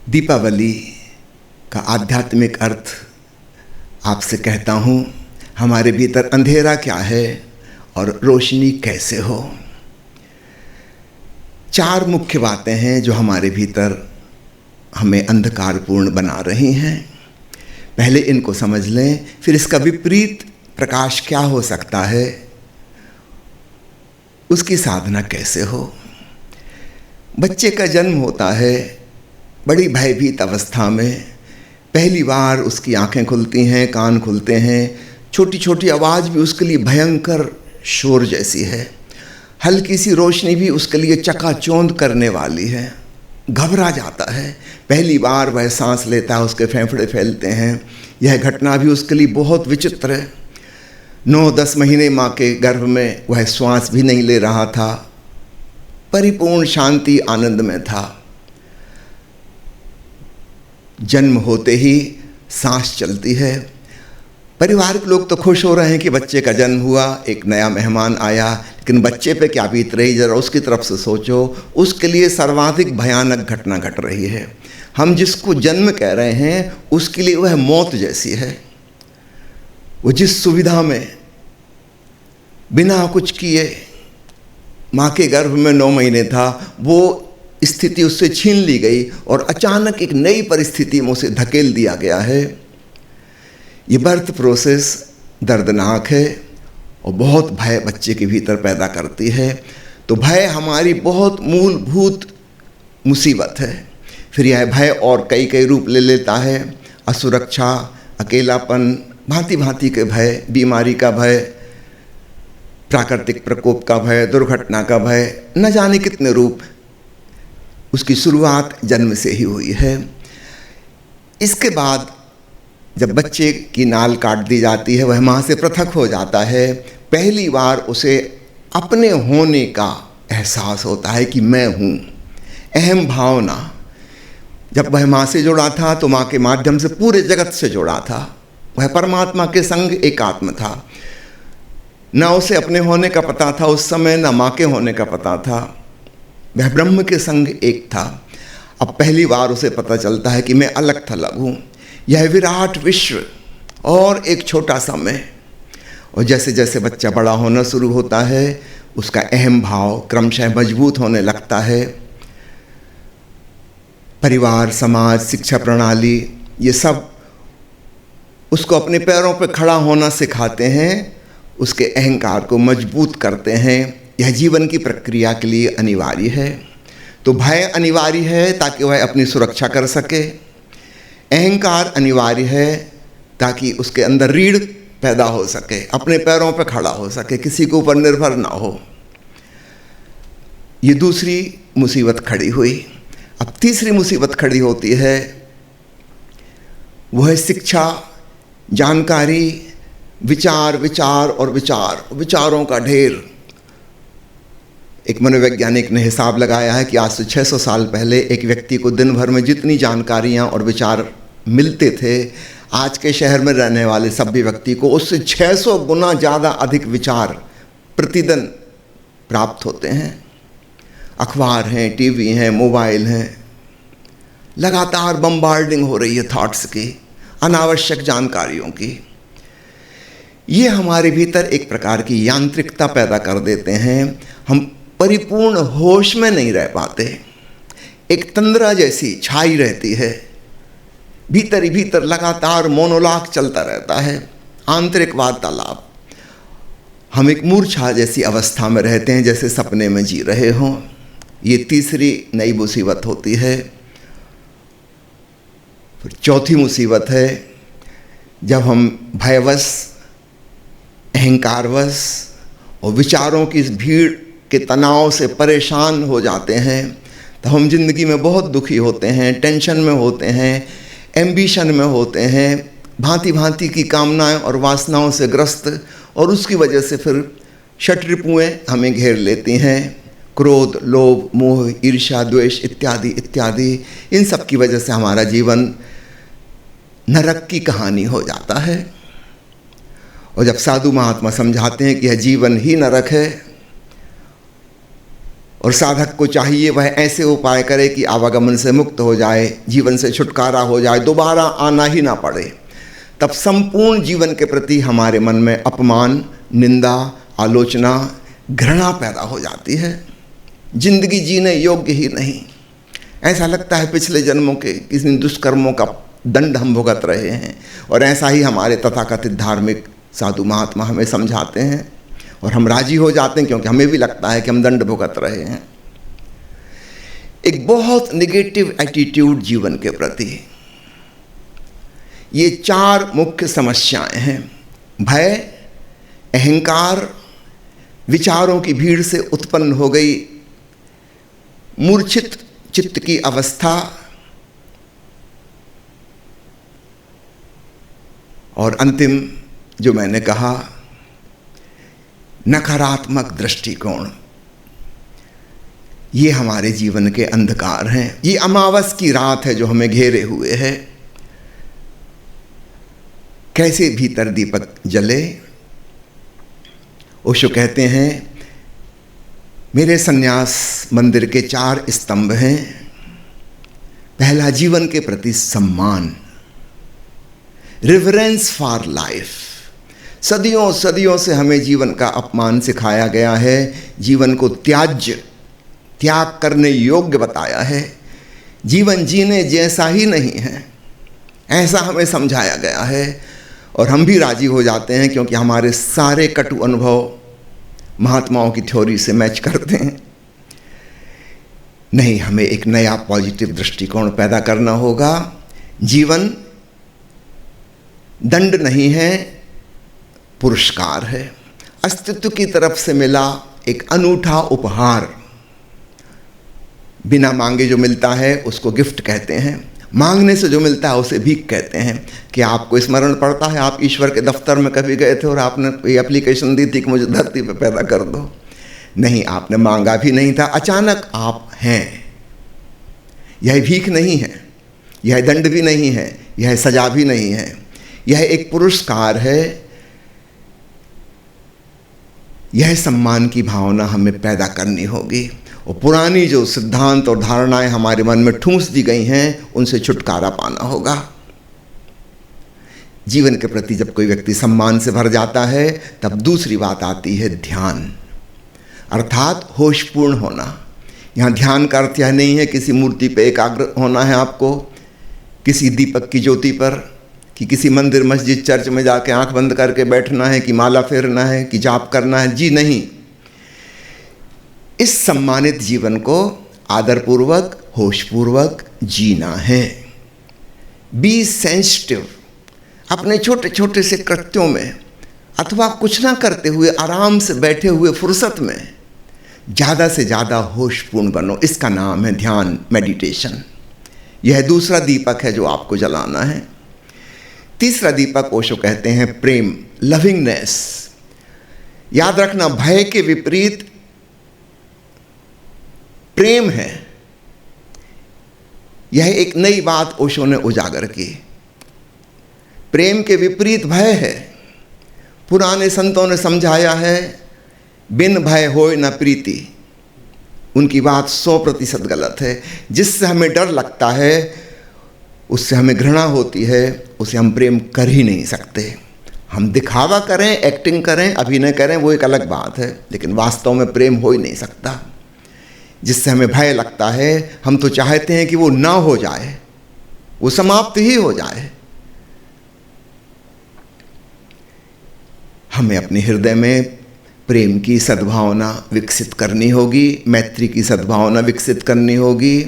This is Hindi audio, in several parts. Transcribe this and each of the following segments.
दीपावली का आध्यात्मिक अर्थ आपसे कहता हूँ। हमारे भीतर अंधेरा क्या है और रोशनी कैसे हो। चार मुख्य बातें हैं जो हमारे भीतर हमें अंधकारपूर्ण बना रही हैं। पहले इनको समझ लें, फिर इसका विपरीत प्रकाश क्या हो सकता है, उसकी साधना कैसे हो। बच्चे का जन्म होता है बड़ी भयभीत अवस्था में। पहली बार उसकी आंखें खुलती हैं, कान खुलते हैं, छोटी छोटी आवाज़ भी उसके लिए भयंकर शोर जैसी है, हल्की सी रोशनी भी उसके लिए चकाचौंध करने वाली है। घबरा जाता है, पहली बार वह सांस लेता है, उसके फेफड़े फैलते हैं। यह घटना भी उसके लिए बहुत विचित्र है। 9-10 महीने माँ के गर्भ में वह श्वास भी नहीं ले रहा था, परिपूर्ण शांति आनंद में था। जन्म होते ही सांस चलती है। परिवार के लोग तो खुश हो रहे हैं कि बच्चे का जन्म हुआ, एक नया मेहमान आया, लेकिन बच्चे पे क्या बीत रही, जरा उसकी तरफ से सोचो। उसके लिए सर्वाधिक भयानक घटना घट रही है। हम जिसको जन्म कह रहे हैं उसके लिए वह मौत जैसी है। वो जिस सुविधा में बिना कुछ किए माँ के गर्भ में 9 महीने था, वो स्थिति उससे छीन ली गई और अचानक एक नई परिस्थिति में उसे धकेल दिया गया है। ये बर्थ प्रोसेस दर्दनाक है और बहुत भय बच्चे के भीतर पैदा करती है। तो भय हमारी बहुत मूलभूत मुसीबत है। फिर यह भय और कई रूप ले लेता है। असुरक्षा, अकेलापन, भांति भांति के भय, बीमारी का भय, प्राकृतिक प्रकोप का भय, दुर्घटना का भय, न जाने कितने रूप। उसकी शुरुआत जन्म से ही हुई है। इसके बाद जब बच्चे की नाल काट दी जाती है, वह माँ से पृथक हो जाता है। पहली बार उसे अपने होने का एहसास होता है कि मैं हूँ। अहम भावना, जब वह माँ से जुड़ा था तो माँ के माध्यम से पूरे जगत से जुड़ा था। वह परमात्मा के संग एकात्म था। न उसे अपने होने का पता था उस समय, न माँ के होने का पता था। वह ब्रह्म के संग एक था। अब पहली बार उसे पता चलता है कि मैं अलग थलग हूँ। यह विराट विश्व और एक छोटा सा मैं। और जैसे जैसे बच्चा बड़ा होना शुरू होता है, उसका अहम भाव क्रमशः मजबूत होने लगता है। परिवार, समाज, शिक्षा प्रणाली, ये सब उसको अपने पैरों पर खड़ा होना सिखाते हैं, उसके अहंकार को मजबूत करते हैं। यह जीवन की प्रक्रिया के लिए अनिवार्य है। तो भय अनिवार्य है ताकि वह अपनी सुरक्षा कर सके। अहंकार अनिवार्य है ताकि उसके अंदर रीढ़ पैदा हो सके, अपने पैरों पर खड़ा हो सके, किसी के ऊपर निर्भर ना हो। ये दूसरी मुसीबत खड़ी हुई। अब तीसरी मुसीबत खड़ी होती है, वह है शिक्षा, जानकारी, विचार, विचार और विचार, विचारों का ढेर। एक मनोवैज्ञानिक ने हिसाब लगाया है कि आज से 600 साल पहले एक व्यक्ति को दिन भर में जितनी जानकारियां और विचार मिलते थे, आज के शहर में रहने वाले सभ्य व्यक्ति को उससे 600 गुना ज़्यादा अधिक विचार प्रतिदिन प्राप्त होते हैं। अखबार हैं, टीवी हैं, मोबाइल हैं, लगातार बम्बार्डिंग हो रही है थॉट्स की, अनावश्यक जानकारियों की। ये हमारे भीतर एक प्रकार की यांत्रिकता पैदा कर देते हैं। हम परिपूर्ण होश में नहीं रह पाते। एक तंद्रा जैसी छाई रहती है, भीतर ही भीतर लगातार मोनोलॉग चलता रहता है, आंतरिक वार्तालाप। हम एक मूर्छा जैसी अवस्था में रहते हैं, जैसे सपने में जी रहे हों। ये तीसरी नई मुसीबत होती है। फिर चौथी मुसीबत है, जब हम भयवश, अहंकारवश और विचारों की इस भीड़ के तनाव से परेशान हो जाते हैं, तो हम जिंदगी में बहुत दुखी होते हैं, टेंशन में होते हैं, एम्बिशन में होते हैं, भांति भांति की कामनाएं और वासनाओं से ग्रस्त। और उसकी वजह से फिर षटरिपुएं हमें घेर लेती हैं। क्रोध, लोभ, मोह, ईर्ष्या, द्वेष इत्यादि इत्यादि। इन सब की वजह से हमारा जीवन नरक की कहानी हो जाता है। और जब साधु महात्मा समझाते हैं कि यह जीवन ही नरक है, और साधक को चाहिए वह ऐसे उपाय करे कि आवागमन से मुक्त हो जाए, जीवन से छुटकारा हो जाए, दोबारा आना ही ना पड़े। तब संपूर्ण जीवन के प्रति हमारे मन में अपमान, निंदा, आलोचना, घृणा पैदा हो जाती है। जिंदगी जीने योग्य ही नहीं, ऐसा लगता है पिछले जन्मों के किसी दुष्कर्मों का दंड हम भुगत रहे हैं। और ऐसा ही हमारे तथाकथित धार्मिक साधु महात्मा हमें समझाते हैं और हम राजी हो जाते हैं, क्योंकि हमें भी लगता है कि हम दंड भुगत रहे हैं। एक बहुत निगेटिव एटीट्यूड जीवन के प्रति। ये 4 मुख्य समस्याएं हैं: भय, अहंकार, विचारों की भीड़ से उत्पन्न हो गई मूर्छित चित्त की अवस्था, और अंतिम जो मैंने कहा, नकारात्मक दृष्टिकोण। ये हमारे जीवन के अंधकार हैं। ये अमावस की रात है जो हमें घेरे हुए है। कैसे भीतर दीपक जले? ओशो कहते हैं, मेरे सन्यास मंदिर के 4 स्तंभ हैं। पहला, जीवन के प्रति सम्मान, रिवरेंस फॉर लाइफ। सदियों सदियों से हमें जीवन का अपमान सिखाया गया है, जीवन को त्याग करने योग्य बताया है। जीवन जीने जैसा ही नहीं है, ऐसा हमें समझाया गया है। और हम भी राजी हो जाते हैं, क्योंकि हमारे सारे कटु अनुभव महात्माओं की थ्योरी से मैच करते हैं। नहीं, हमें एक नया पॉजिटिव दृष्टिकोण पैदा करना होगा। जीवन दंड नहीं है, पुरस्कार है। अस्तित्व की तरफ से मिला एक अनूठा उपहार। बिना मांगे जो मिलता है उसको गिफ्ट कहते हैं, मांगने से जो मिलता है उसे भीख कहते हैं। कि आपको स्मरण पड़ता है, आप ईश्वर के दफ्तर में कभी गए थे और आपने ये एप्लीकेशन दी थी कि मुझे धरती पे पैदा कर दो? नहीं, आपने मांगा भी नहीं था, अचानक आप हैं। यह भीख नहीं है, यह दंड भी नहीं है, यह सजा भी नहीं है, यह एक पुरस्कार है। यह सम्मान की भावना हमें पैदा करनी होगी और पुरानी जो सिद्धांत और धारणाएं हमारे मन में ठूंस दी गई हैं उनसे छुटकारा पाना होगा। जीवन के प्रति जब कोई व्यक्ति सम्मान से भर जाता है, तब दूसरी बात आती है ध्यान, अर्थात होशपूर्ण होना। यहाँ ध्यान का अर्थ यह नहीं है किसी मूर्ति पे एकाग्र होना है आपको, किसी दीपक की ज्योति पर, कि किसी मंदिर मस्जिद चर्च में जाके आंख बंद करके बैठना है, कि माला फेरना है, कि जाप करना है। जी नहीं, इस सम्मानित जीवन को आदरपूर्वक, होशपूर्वक जीना है। Be sensitive. अपने छोटे छोटे से कृत्यों में अथवा कुछ ना करते हुए आराम से बैठे हुए फुर्सत में ज़्यादा से ज़्यादा होशपूर्ण बनो। इसका नाम है ध्यान, मेडिटेशन। यह दूसरा दीपक है जो आपको जलाना है। तीसरा दीपक ओशो कहते हैं प्रेम, लविंगनेस। याद रखना, भय के विपरीत प्रेम है। यह एक नई बात ओशो ने उजागर की। प्रेम के विपरीत भय है। पुराने संतों ने समझाया है, बिन भय होय न प्रीति। उनकी बात 100% गलत है। जिससे हमें डर लगता है, उससे हमें घृणा होती है, उसे हम प्रेम कर ही नहीं सकते। हम दिखावा करें, एक्टिंग करें, अभिनय करें, वो एक अलग बात है, लेकिन वास्तव में प्रेम हो ही नहीं सकता। जिससे हमें भय लगता है, हम तो चाहते हैं कि वो ना हो जाए, वो समाप्त ही हो जाए। हमें अपने हृदय में प्रेम की सद्भावना विकसित करनी होगी, मैत्री की सद्भावना विकसित करनी होगी,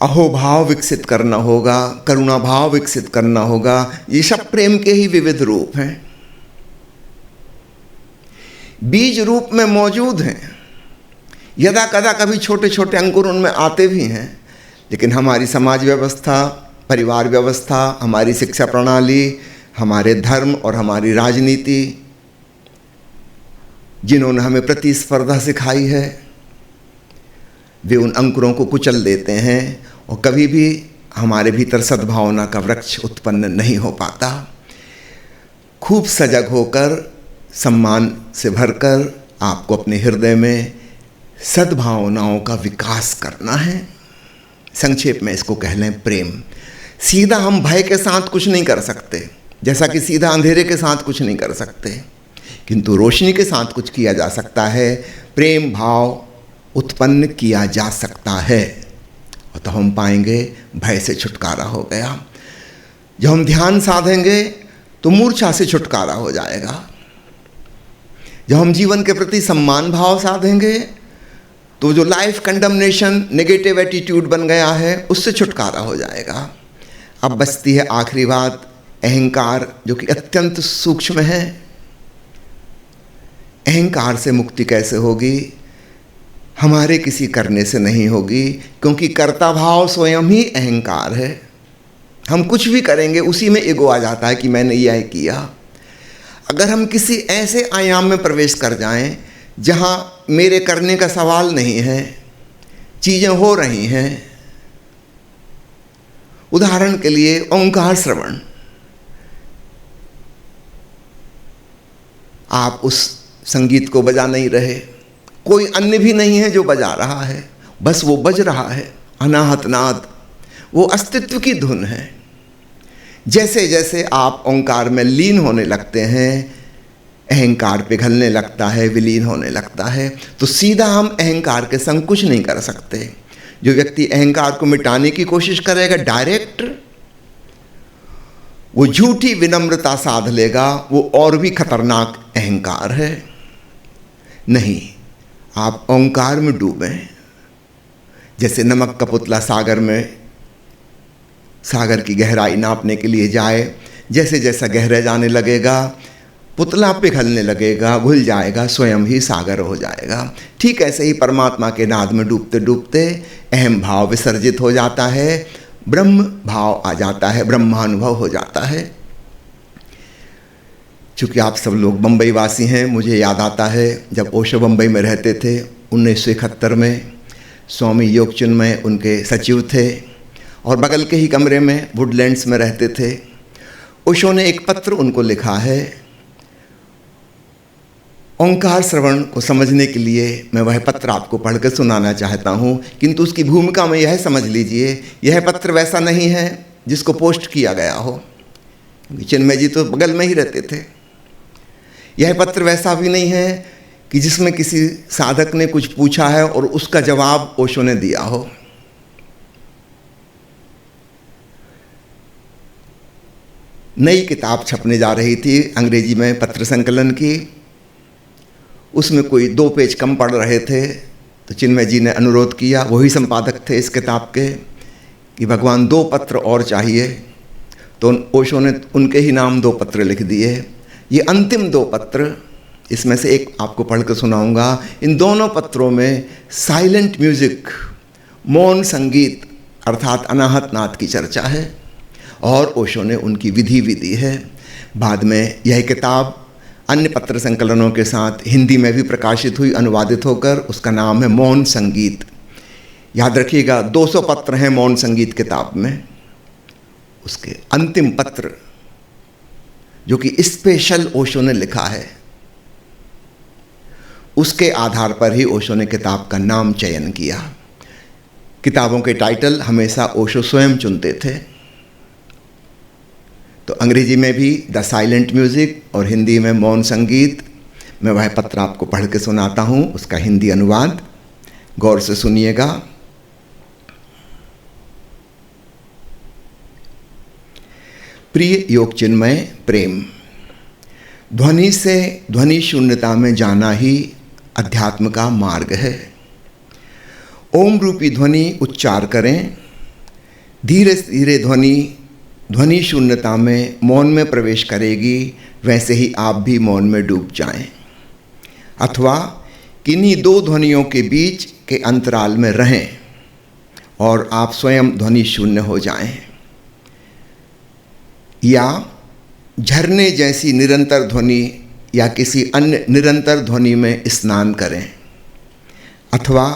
अहोभाव विकसित करना होगा, करुणा भाव विकसित करना होगा। ये सब प्रेम के ही विविध रूप हैं, बीज रूप में मौजूद हैं। यदा कदा कभी छोटे छोटे अंकुर उनमें आते भी हैं, लेकिन हमारी समाज व्यवस्था, परिवार व्यवस्था, हमारी शिक्षा प्रणाली, हमारे धर्म और हमारी राजनीति, जिन्होंने हमें प्रतिस्पर्धा सिखाई है, वे उन अंकुरों को कुचल देते हैं और कभी भी हमारे भीतर सद्भावना का वृक्ष उत्पन्न नहीं हो पाता। खूब सजग होकर, सम्मान से भरकर आपको अपने हृदय में सद्भावनाओं का विकास करना है। संक्षेप में इसको कह लें प्रेम। सीधा हम भय के साथ कुछ नहीं कर सकते, जैसा कि सीधा अंधेरे के साथ कुछ नहीं कर सकते, किंतु रोशनी के साथ कुछ किया जा सकता है, प्रेम भाव उत्पन्न किया जा सकता है, और तो हम पाएंगे भय से छुटकारा हो गया। जब हम ध्यान साधेंगे तो मूर्छा से छुटकारा हो जाएगा। जब हम जीवन के प्रति सम्मान भाव साधेंगे तो जो लाइफ कंडमनेशन नेगेटिव एटीट्यूड बन गया है उससे छुटकारा हो जाएगा। अब बचती है आखिरी बात, अहंकार, जो कि अत्यंत सूक्ष्म है। अहंकार से मुक्ति कैसे होगी? हमारे किसी करने से नहीं होगी, क्योंकि कर्ता भाव स्वयं ही अहंकार है। हम कुछ भी करेंगे उसी में ईगो आ जाता है कि मैंने यह किया। अगर हम किसी ऐसे आयाम में प्रवेश कर जाएं जहां मेरे करने का सवाल नहीं है, चीज़ें हो रही हैं, उदाहरण के लिए ओंकार श्रवण, आप उस संगीत को बजा नहीं रहे, कोई अन्य भी नहीं है जो बजा रहा है, बस वो बज रहा है, अनाहत नाद, वो अस्तित्व की धुन है। जैसे जैसे आप ओंकार में लीन होने लगते हैं, अहंकार पिघलने लगता है, विलीन होने लगता है। तो सीधा हम अहंकार के संग कुछ नहीं कर सकते। जो व्यक्ति अहंकार को मिटाने की कोशिश करेगा डायरेक्ट, वो झूठी विनम्रता साध लेगा, वो और भी खतरनाक अहंकार है। नहीं, आप ओंकार में डूबें। जैसे नमक का पुतला सागर में सागर की गहराई नापने के लिए जाए, जैसे जैसा गहरा जाने लगेगा पुतला पिघलने लगेगा, घुल जाएगा, स्वयं ही सागर हो जाएगा। ठीक ऐसे ही परमात्मा के नाद में डूबते डूबते अहम भाव विसर्जित हो जाता है, ब्रह्म भाव आ जाता है, ब्रह्मानुभव हो जाता है। चूँकि आप सब लोग बम्बई वासी हैं, मुझे याद आता है जब ओशो बम्बई में रहते थे 1971 में, स्वामी योगचिन्मय उनके सचिव थे और बगल के ही कमरे में वुडलैंड्स में रहते थे। ओशो ने एक पत्र उनको लिखा है। ओंकार श्रवण को समझने के लिए मैं वह पत्र आपको पढ़कर सुनाना चाहता हूँ, किंतु उसकी भूमिका में यह समझ लीजिए, यह पत्र वैसा नहीं है जिसको पोस्ट किया गया हो। चिन्मय जी तो बगल में ही रहते थे। यह पत्र वैसा भी नहीं है कि जिसमें किसी साधक ने कुछ पूछा है और उसका जवाब ओशो ने दिया हो। नई किताब छपने जा रही थी अंग्रेजी में पत्र संकलन की, उसमें कोई 2 पेज कम पड़ रहे थे, तो चिन्मय जी ने अनुरोध किया, वही संपादक थे इस किताब के, कि भगवान 2 पत्र और चाहिए। तो ओशो ने उनके ही नाम 2 पत्र लिख दिए। ये अंतिम 2 पत्र, इसमें से एक आपको पढ़ कर सुनाऊंगा। इन दोनों पत्रों में साइलेंट म्यूजिक, मौन संगीत अर्थात अनाहत नाद की चर्चा है, और ओशो ने उनकी विधि भी दी है। बाद में यह किताब अन्य पत्र संकलनों के साथ हिंदी में भी प्रकाशित हुई, अनुवादित होकर। उसका नाम है मौन संगीत। याद रखिएगा 200 पत्र हैं मौन संगीत किताब में। उसके अंतिम पत्र जो कि स्पेशल ओशो ने लिखा है, उसके आधार पर ही ओशो ने किताब का नाम चयन किया। किताबों के टाइटल हमेशा ओशो स्वयं चुनते थे। तो अंग्रेजी में भी द साइलेंट म्यूज़िक और हिंदी में मौन संगीत। मैं वह पत्र आपको पढ़ के सुनाता हूँ, उसका हिंदी अनुवाद, गौर से सुनिएगा। प्रिय योगचिन्मय प्रेम, ध्वनि से ध्वनि शून्यता में जाना ही अध्यात्म का मार्ग है। ओम रूपी ध्वनि उच्चार करें, धीरे धीरे ध्वनि शून्यता में मौन में प्रवेश करेगी, वैसे ही आप भी मौन में डूब जाएं, अथवा किन्हीं 2 ध्वनियों के बीच के अंतराल में रहें और आप स्वयं ध्वनि शून्य हो जाएं, या झरने जैसी निरंतर ध्वनि या किसी अन्य निरंतर ध्वनि में स्नान करें, अथवा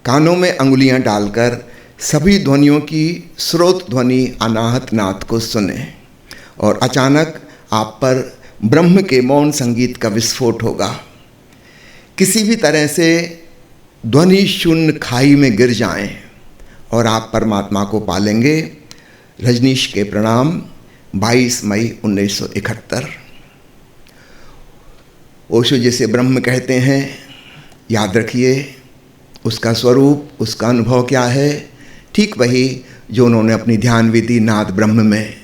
कानों में अंगुलियां डालकर सभी ध्वनियों की स्रोत ध्वनि अनाहत नाद को सुने, और अचानक आप पर ब्रह्म के मौन संगीत का विस्फोट होगा। किसी भी तरह से ध्वनि शून्य खाई में गिर जाएं और आप परमात्मा को पालेंगे। रजनीश के प्रणाम, 22 मई 1971। ओशो जिसे ब्रह्म कहते हैं, याद रखिए उसका स्वरूप, उसका अनुभव क्या है, ठीक वही जो उन्होंने अपनी ध्यान विधि नाद ब्रह्म में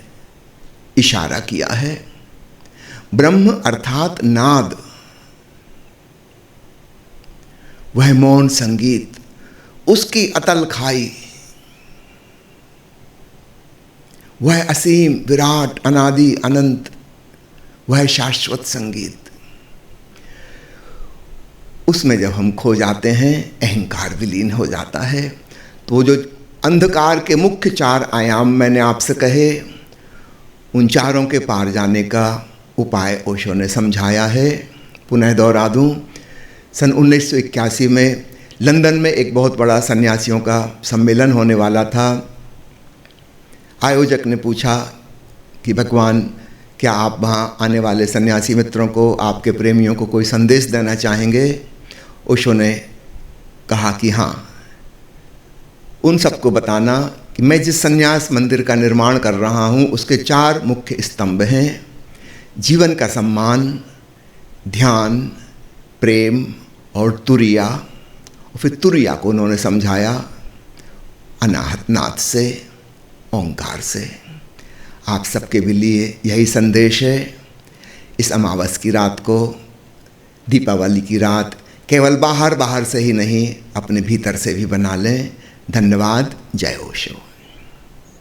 इशारा किया है। ब्रह्म अर्थात नाद, वह मौन संगीत, उसकी अतल खाई, वह असीम विराट अनादि अनंत, वह शाश्वत संगीत। उसमें जब हम खो जाते हैं, अहंकार विलीन हो जाता है। तो जो अंधकार के मुख्य 4 आयाम मैंने आपसे कहे, उन चारों के पार जाने का उपाय ओशो ने समझाया है। पुनः दोहरा दूं, सन 1981 में लंदन में एक बहुत बड़ा सन्यासियों का सम्मेलन होने वाला था। आयोजक ने पूछा कि भगवान, क्या आप वहाँ आने वाले सन्यासी मित्रों को, आपके प्रेमियों को कोई संदेश देना चाहेंगे? ओशो ने कहा कि हाँ, उन सबको बताना कि मैं जिस संन्यास मंदिर का निर्माण कर रहा हूँ उसके 4 मुख्य स्तंभ हैं: जीवन का सम्मान, ध्यान, प्रेम और तुरिया। और फिर तुरिया को उन्होंने समझाया अनाहत नाद से, ओंकार से। आप सबके भी लिए यही संदेश है। इस अमावस की रात को, दीपावली की रात, केवल बाहर बाहर से ही नहीं, अपने भीतर से भी बना लें। धन्यवाद। जय ओशो।